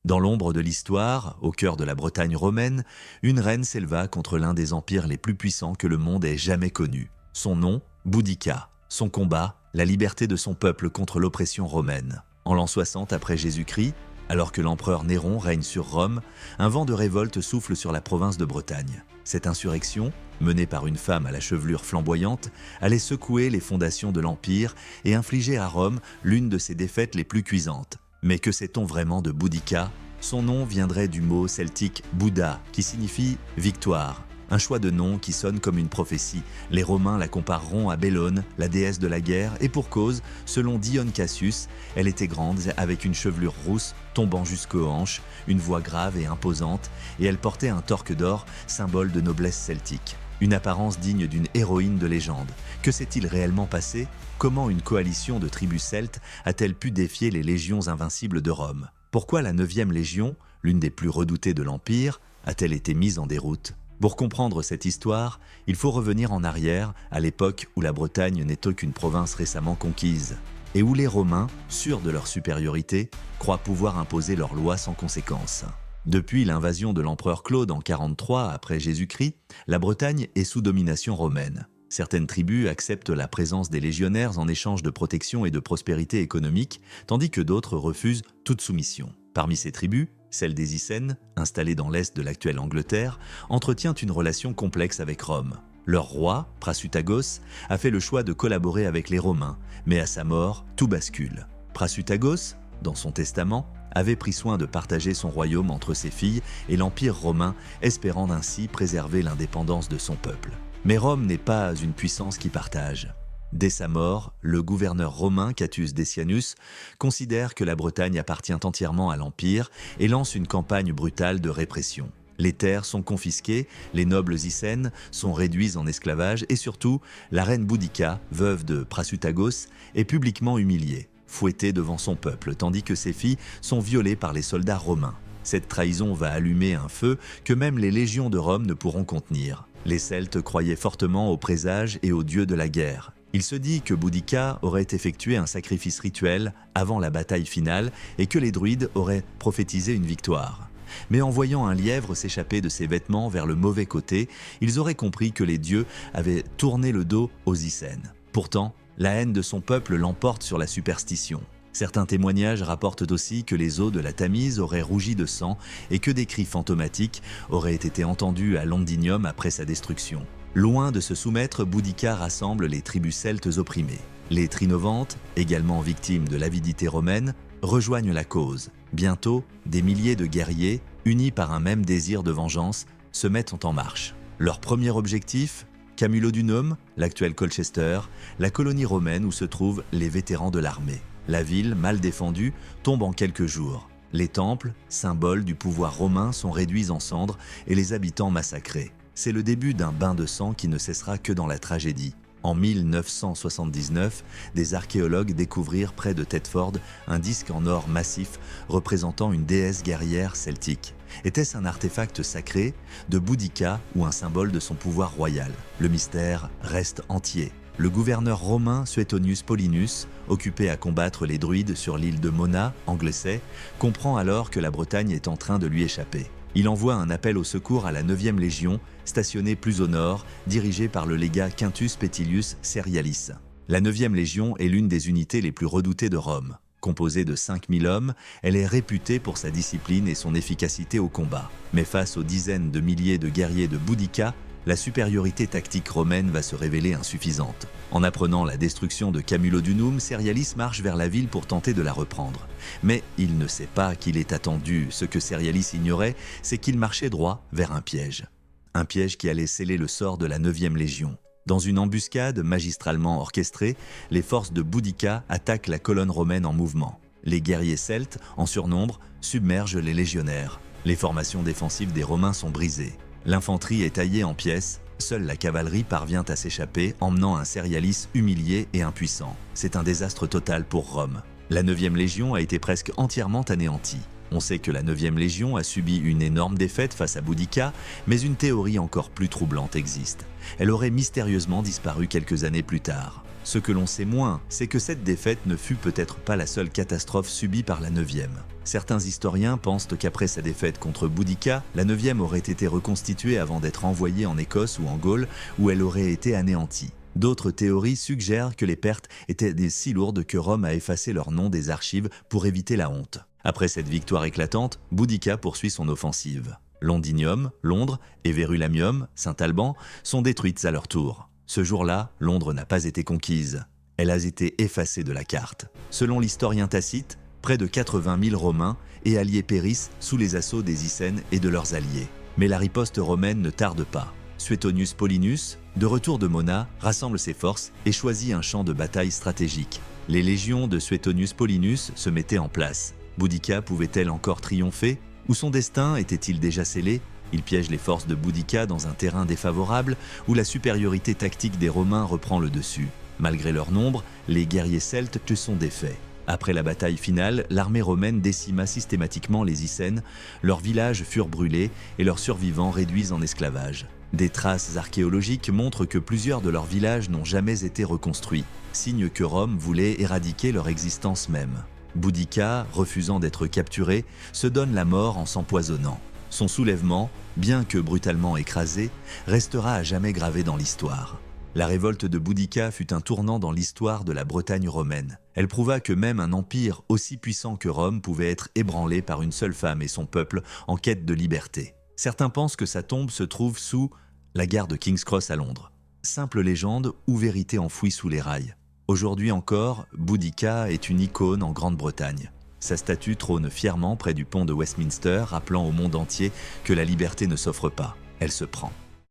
Dans l'ombre de l'histoire, au cœur de la Bretagne romaine, une reine s'éleva contre l'un des empires les plus puissants que le monde ait jamais connu. Son nom, Boudica. Son combat, la liberté de son peuple contre l'oppression romaine. En l'an 60 après Jésus-Christ, alors que l'empereur Néron règne sur Rome, un vent de révolte souffle sur la province de Bretagne. Cette insurrection, menée par une femme à la chevelure flamboyante, allait secouer les fondations de l'Empire et infliger à Rome l'une de ses défaites les plus cuisantes. Mais que sait-on vraiment de Boudica ? Son nom viendrait du mot celtique « Bouddha » qui signifie « victoire ». Un choix de nom qui sonne comme une prophétie. Les Romains la compareront à Bellone, la déesse de la guerre, et pour cause, selon Dion Cassius, elle était grande avec une chevelure rousse tombant jusqu'aux hanches, une voix grave et imposante, et elle portait un torque d'or, symbole de noblesse celtique. Une apparence digne d'une héroïne de légende. Que s'est-il réellement passé ? Comment une coalition de tribus celtes a-t-elle pu défier les légions invincibles de Rome ? Pourquoi la 9e Légion, l'une des plus redoutées de l'Empire, a-t-elle été mise en déroute ? Pour comprendre cette histoire, il faut revenir en arrière, à l'époque où la Bretagne n'est aucune province récemment conquise, et où les Romains, sûrs de leur supériorité, croient pouvoir imposer leurs lois sans conséquence. Depuis l'invasion de l'empereur Claude en 43 après Jésus-Christ, la Bretagne est sous domination romaine. Certaines tribus acceptent la présence des légionnaires en échange de protection et de prospérité économique, tandis que d'autres refusent toute soumission. Parmi ces tribus, celle des Icènes, installée dans l'est de l'actuelle Angleterre, entretient une relation complexe avec Rome. Leur roi, Prasutagos, a fait le choix de collaborer avec les Romains, mais à sa mort, tout bascule. Prasutagos, dans son testament, avait pris soin de partager son royaume entre ses filles et l'Empire romain, espérant ainsi préserver l'indépendance de son peuple. Mais Rome n'est pas une puissance qui partage. Dès sa mort, le gouverneur romain Catius Decianus considère que la Bretagne appartient entièrement à l'Empire et lance une campagne brutale de répression. Les terres sont confisquées, les nobles icènes sont réduits en esclavage et surtout, la reine Boudica, veuve de Prasutagos, est publiquement humiliée, fouettée devant son peuple, tandis que ses filles sont violées par les soldats romains. Cette trahison va allumer un feu que même les légions de Rome ne pourront contenir. Les Celtes croyaient fortement aux présages et aux dieux de la guerre. Il se dit que Boudica aurait effectué un sacrifice rituel avant la bataille finale et que les druides auraient prophétisé une victoire. Mais en voyant un lièvre s'échapper de ses vêtements vers le mauvais côté, ils auraient compris que les dieux avaient tourné le dos aux Icènes. Pourtant, la haine de son peuple l'emporte sur la superstition. Certains témoignages rapportent aussi que les eaux de la Tamise auraient rougi de sang et que des cris fantomatiques auraient été entendus à Londinium après sa destruction. Loin de se soumettre, Boudica rassemble les tribus celtes opprimées. Les Trinovantes, également victimes de l'avidité romaine, rejoignent la cause. Bientôt, des milliers de guerriers, unis par un même désir de vengeance, se mettent en marche. Leur premier objectif, Camulodunum, l'actuel Colchester, la colonie romaine où se trouvent les vétérans de l'armée. La ville, mal défendue, tombe en quelques jours. Les temples, symboles du pouvoir romain, sont réduits en cendres et les habitants massacrés. C'est le début d'un bain de sang qui ne cessera que dans la tragédie. En 1979, des archéologues découvrirent près de Thetford un disque en or massif représentant une déesse guerrière celtique. Était-ce un artefact sacré de Boudica ou un symbole de son pouvoir royal ? Le mystère reste entier. Le gouverneur romain Suetonius Paulinus, occupé à combattre les druides sur l'île de Mona, Anglesey, comprend alors que la Bretagne est en train de lui échapper. Il envoie un appel au secours à la 9e Légion, stationnée plus au nord, dirigée par le légat Quintus Petilius Serialis. La 9e Légion est l'une des unités les plus redoutées de Rome. Composée de 5000 hommes, elle est réputée pour sa discipline et son efficacité au combat. Mais face aux dizaines de milliers de guerriers de Boudica, la supériorité tactique romaine va se révéler insuffisante. En apprenant la destruction de Camulodunum, Serialis marche vers la ville pour tenter de la reprendre. Mais il ne sait pas qu'il est attendu. Ce que Serialis ignorait, c'est qu'il marchait droit vers un piège. Un piège qui allait sceller le sort de la 9e Légion. Dans une embuscade magistralement orchestrée, les forces de Boudica attaquent la colonne romaine en mouvement. Les guerriers celtes, en surnombre, submergent les légionnaires. Les formations défensives des Romains sont brisées. L'infanterie est taillée en pièces, seule la cavalerie parvient à s'échapper, emmenant un Serialis humilié et impuissant. C'est un désastre total pour Rome. La 9e Légion a été presque entièrement anéantie. On sait que la 9e Légion a subi une énorme défaite face à Boudica, mais une théorie encore plus troublante existe. Elle aurait mystérieusement disparu quelques années plus tard. Ce que l'on sait moins, c'est que cette défaite ne fut peut-être pas la seule catastrophe subie par la 9e. Certains historiens pensent qu'après sa défaite contre Boudica, la 9e aurait été reconstituée avant d'être envoyée en Écosse ou en Gaule, où elle aurait été anéantie. D'autres théories suggèrent que les pertes étaient si lourdes que Rome a effacé leur nom des archives pour éviter la honte. Après cette victoire éclatante, Boudica poursuit son offensive. Londinium, Londres, et Verulamium, Saint-Alban, sont détruites à leur tour. Ce jour-là, Londres n'a pas été conquise. Elle a été effacée de la carte. Selon l'historien Tacite, près de 80 000 Romains et alliés périssent sous les assauts des Icènes et de leurs alliés. Mais la riposte romaine ne tarde pas. Suetonius Paulinus, de retour de Mona, rassemble ses forces et choisit un champ de bataille stratégique. Les légions de Suetonius Paulinus se mettaient en place. Boudica pouvait-elle encore triompher? Ou son destin était-il déjà scellé? Il piège les forces de Boudica dans un terrain défavorable où la supériorité tactique des Romains reprend le dessus. Malgré leur nombre, les guerriers celtes sont défaits. Après la bataille finale, l'armée romaine décima systématiquement les Icènes, leurs villages furent brûlés et leurs survivants réduits en esclavage. Des traces archéologiques montrent que plusieurs de leurs villages n'ont jamais été reconstruits, signe que Rome voulait éradiquer leur existence même. Boudica, refusant d'être capturé, se donne la mort en s'empoisonnant. Son soulèvement, bien que brutalement écrasé, restera à jamais gravé dans l'histoire. La révolte de Boudica fut un tournant dans l'histoire de la Bretagne romaine. Elle prouva que même un empire aussi puissant que Rome pouvait être ébranlé par une seule femme et son peuple en quête de liberté. Certains pensent que sa tombe se trouve sous la gare de King's Cross à Londres. Simple légende ou vérité enfouie sous les rails. Aujourd'hui encore, Boudica est une icône en Grande-Bretagne. Sa statue trône fièrement près du pont de Westminster, rappelant au monde entier que la liberté ne s'offre pas, elle se prend.